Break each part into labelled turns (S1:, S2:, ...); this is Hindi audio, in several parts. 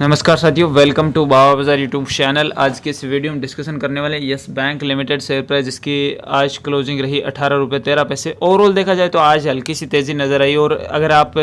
S1: नमस्कार साथियों, वेलकम टू बाबा बाजार यूट्यूब चैनल। आज के इस वीडियो में डिस्कशन करने वाले yes bank limited share price, जिसकी आज क्लोजिंग रही 18 रुपये 13 पैसे। ओवरऑल देखा जाए तो आज हल्की सी तेज़ी नज़र आई, और अगर आप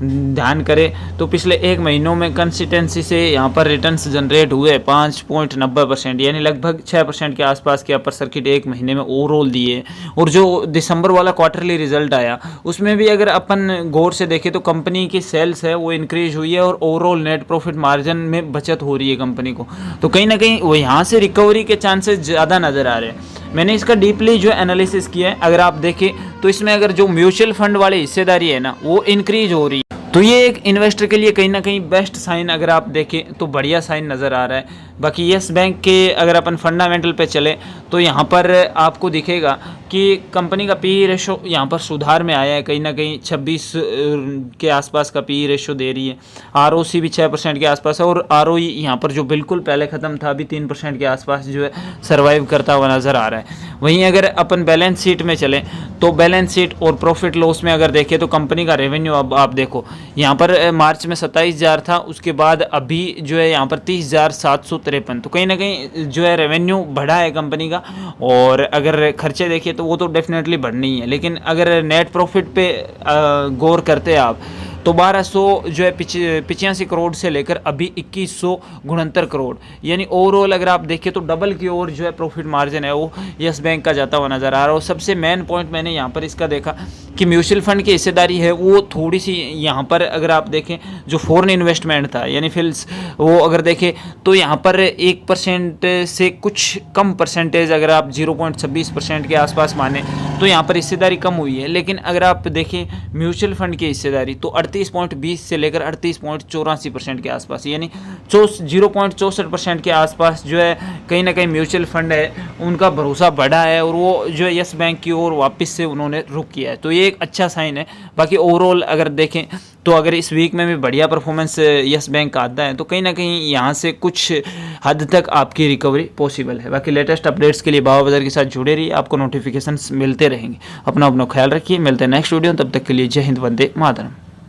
S1: ध्यान करें तो पिछले एक महीनों में कंसिस्टेंसी से यहाँ पर रिटर्न्स जनरेट हुए 5.90%, यानी लगभग 6% के आसपास के अपर सर्किट एक महीने में ओवरऑल दिए। और जो दिसंबर वाला क्वार्टरली रिजल्ट आया उसमें भी अगर अपन गौर से देखें तो कंपनी की सेल्स है वो इंक्रीज हुई है, और ओवरऑल नेट प्रॉफिट मार्जिन में बचत हो रही है कंपनी को। तो कहीं ना कहीं वो यहाँ से रिकवरी के चांसेस ज़्यादा नज़र आ रहे हैं। मैंने इसका डीपली जो एनालिसिस किया है, अगर आप देखें तो इसमें अगर जो म्यूचुअल फंड वाली हिस्सेदारी है ना वो इंक्रीज हो रही है, तो ये एक इन्वेस्टर के लिए कहीं ना कहीं बेस्ट साइन, अगर आप देखें तो बढ़िया साइन नज़र आ रहा है। बाकी यस बैंक के अगर अपन फंडामेंटल पे चले तो यहाँ पर आपको दिखेगा कि कंपनी का पी रेशो यहाँ पर सुधार में आया है, कहीं ना कहीं 26 के आसपास का पी रेशो दे रही है। आरओसी भी 6% के आसपास है, और आरओई यहाँ पर जो बिल्कुल पहले ख़त्म था अभी 3% के आसपास जो है सर्वाइव करता हुआ नज़र आ रहा है। वहीं अगर अपन बैलेंस शीट में चलें तो बैलेंस शीट और प्रॉफिट लॉस में अगर देखें तो कंपनी का रेवेन्यू अब आप देखो यहाँ पर मार्च में 27,000 था, उसके बाद अभी जो है यहाँ पर 30,753। तो कहीं ना कहीं जो है रेवेन्यू बढ़ा है कंपनी का, और अगर खर्चे देखिए तो वो तो डेफिनेटली बढ़नी ही है। लेकिन अगर नेट प्रॉफिट पे गौर करते हैं आप तो 1200 जो है 85 करोड़ से लेकर अभी 2169 करोड़, यानी ओवरऑल अगर आप देखें तो डबल की ओर जो है प्रॉफिट मार्जिन है वो यस बैंक का जाता हुआ नज़र आ रहा है। और सबसे मेन पॉइंट मैंने यहाँ पर इसका देखा कि म्यूचुअल फंड की हिस्सेदारी है वो थोड़ी सी यहाँ पर अगर आप देखें जो फॉरेन इन्वेस्टमेंट था यानी फिल्स, वो अगर देखें तो यहाँ पर 1% से कुछ कम परसेंटेज, अगर आप 0.26% के आसपास माने तो यहाँ पर हिस्सेदारी कम हुई है। लेकिन अगर आप देखें म्यूचुअल फंड की हिस्सेदारी तो 38.20 से लेकर 38.84% के आसपास, यानी 0.64% के आसपास जो है कहीं ना कहीं म्यूचुअल फंड है उनका भरोसा बढ़ा है, और वो जो यस बैंक की ओर वापस से उन्होंने रुख किया है। तो ये एक अच्छा साइन है। बाकी ओवरऑल अगर देखें तो अगर इस वीक में भी बढ़िया परफॉर्मेंस यस बैंक का आता है तो कहीं ना कहीं यहाँ से कुछ हद तक आपकी रिकवरी पॉसिबल है। बाकी लेटेस्ट अपडेट्स के लिए बाबा बाजार के साथ जुड़े रहिए, आपको नोटिफिकेशंस मिलते रहेंगे। अपना ख्याल रखिए, मिलते हैं नेक्स्ट वीडियो, तब तक के लिए जय हिंद, वंदे मातरम।